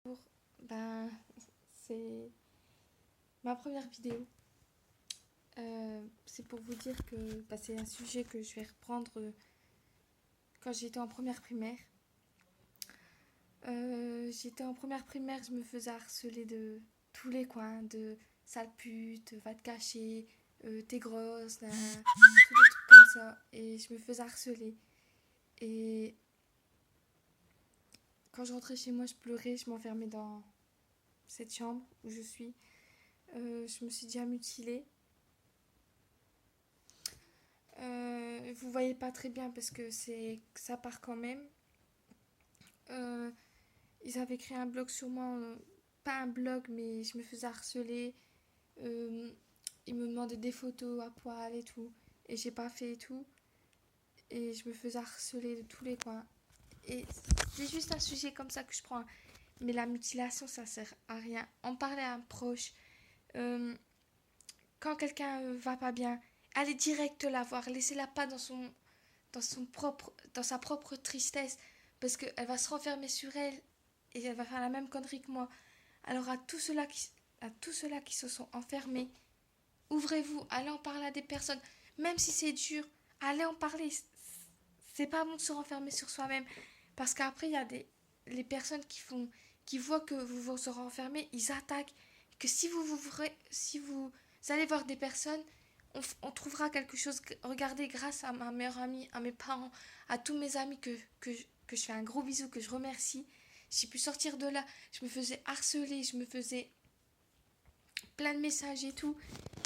Bonjour, ben, c'est ma première vidéo. C'est pour vous dire que c'est un sujet que je vais reprendre quand j'étais en première primaire. J'étais en première primaire, je me faisais harceler de tous les coins, de sale pute, va te cacher, t'es grosse, tous des trucs comme ça. Et je me faisais harceler. Et quand je rentrais chez moi, je pleurais, je m'enfermais dans cette chambre où je suis. Je me suis déjà mutilée. Vous voyez pas très bien parce que ça part quand même. Euh, Ils avaient créé un blog sur moi, pas un blog, mais je me faisais harceler. Euh, ils me demandaient des photos à poil et tout, et j'ai pas fait et tout. Et je me faisais harceler de tous les coins. Et c'est juste un sujet comme ça que je prends. Mais la mutilation, ça sert à rien. En parler à un proche. euh, Quand quelqu'un va pas bien, allez direct la voir. Laissez-la pas dans sa propre tristesse, parce qu'elle va se renfermer sur elle et elle va faire la même connerie que moi. Alors à tous ceux-là qui se sont enfermés, ouvrez-vous, allez en parler à des personnes, même si c'est dur, allez en parler. C'est pas bon de se renfermer sur soi-même, parce qu'après il y a les personnes qui voient que vous vous renfermez, ils attaquent. Que si vous allez voir des personnes, on trouvera quelque chose. Regardez, grâce à ma meilleure amie, à mes parents, à tous mes amis que je fais un gros bisou, que je remercie, j'ai pu sortir de là. Je me faisais harceler, je me faisais plein de messages et tout.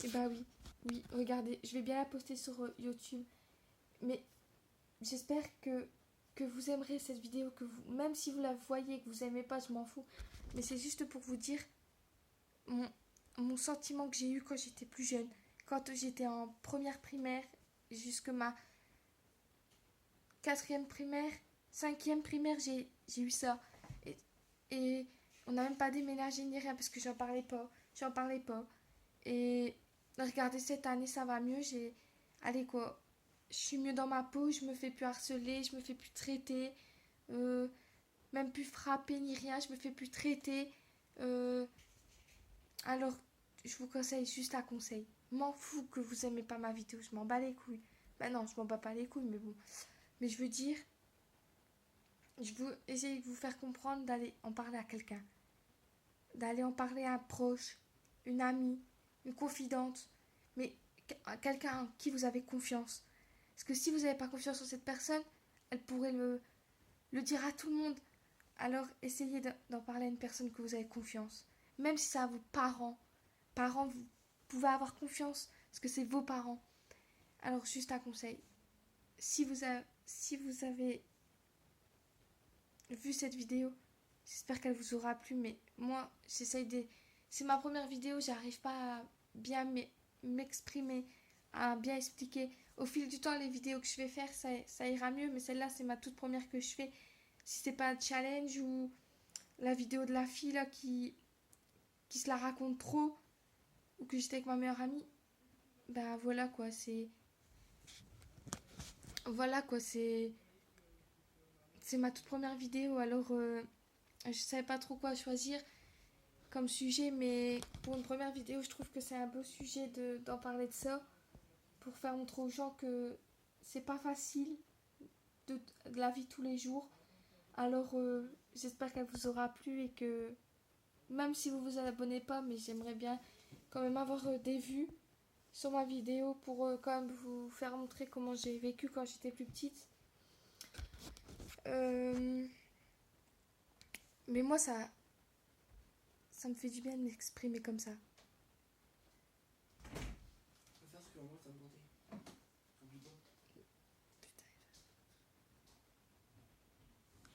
Et bah oui, oui, regardez, je vais bien la poster sur YouTube. Mais j'espère que vous aimerez cette vidéo, même si vous la voyez, que vous aimez pas, je m'en fous. Mais c'est juste pour vous dire mon, mon sentiment que j'ai eu quand j'étais plus jeune. Quand j'étais en première primaire, jusque ma quatrième primaire, cinquième primaire, j'ai eu ça. Et, et on n'a même pas déménagé ni rien parce que j'en parlais pas. J'en parlais pas. Et regardez, cette année, ça va mieux. Allez quoi, je suis mieux dans ma peau, je me fais plus harceler, je me fais plus traiter, euh, même plus frapper ni rien, je me fais plus traiter. Euh, alors, je vous conseille juste un conseil. M'en fous que vous aimez pas ma vidéo, je m'en bats les couilles. Ben non, je m'en bats pas les couilles, mais bon. Mais je veux dire, je veux essayer de vous faire comprendre d'aller en parler à quelqu'un. D'aller en parler à un proche, une amie, une confidente, mais à quelqu'un en qui vous avez confiance. Parce que si vous n'avez pas confiance en cette personne, elle pourrait le dire à tout le monde. Alors essayez d'en parler à une personne que vous avez confiance. Même si c'est à vos parents. Parents, vous pouvez avoir confiance parce que c'est vos parents. Alors juste un conseil. Si vous avez vu cette vidéo, j'espère qu'elle vous aura plu. Mais moi, c'est ma première vidéo, j'arrive pas à bien m'exprimer, à bien expliquer. Au fil du temps, les vidéos que je vais faire, ça ira mieux. Mais celle-là, c'est ma toute première que je fais. Si c'est pas un challenge ou la vidéo de la fille là qui se la raconte trop, ou que j'étais avec ma meilleure amie, bah voilà quoi, c'est ma toute première vidéo. Alors je savais pas trop quoi choisir comme sujet, mais pour une première vidéo, je trouve que c'est un beau sujet d'en parler de ça, pour faire montrer aux gens que c'est pas facile de la vie de tous les jours. Alors j'espère qu'elle vous aura plu et que même si vous vous abonnez pas, mais j'aimerais bien quand même avoir des vues sur ma vidéo pour quand même vous faire montrer comment j'ai vécu quand j'étais plus petite. Euh, mais moi, ça me fait du bien de m'exprimer comme ça.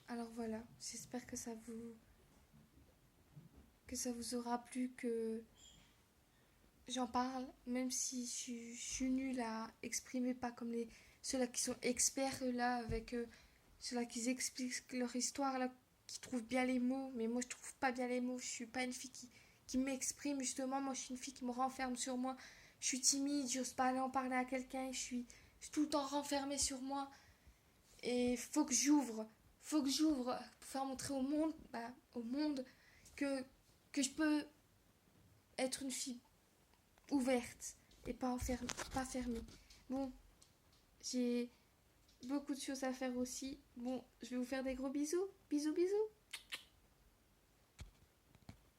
Alors voilà, j'espère que ça vous aura plu, que j'en parle, même si je suis nulle à exprimer, pas comme ceux-là qui sont experts là, avec ceux-là qui expliquent leur histoire, là, qui trouvent bien les mots. Mais moi, je trouve pas bien les mots. Je suis pas une fille qui m'exprime, justement. Moi, je suis une fille qui me renferme sur moi. Je suis timide, j'ose pas aller en parler à quelqu'un. Je suis tout le temps renfermée sur moi. Et faut que j'ouvre pour faire montrer au monde, que, que je peux être une fille ouverte et pas fermée. Bon, j'ai beaucoup de choses à faire aussi. Bon, je vais vous faire des gros bisous. Bisous, bisous.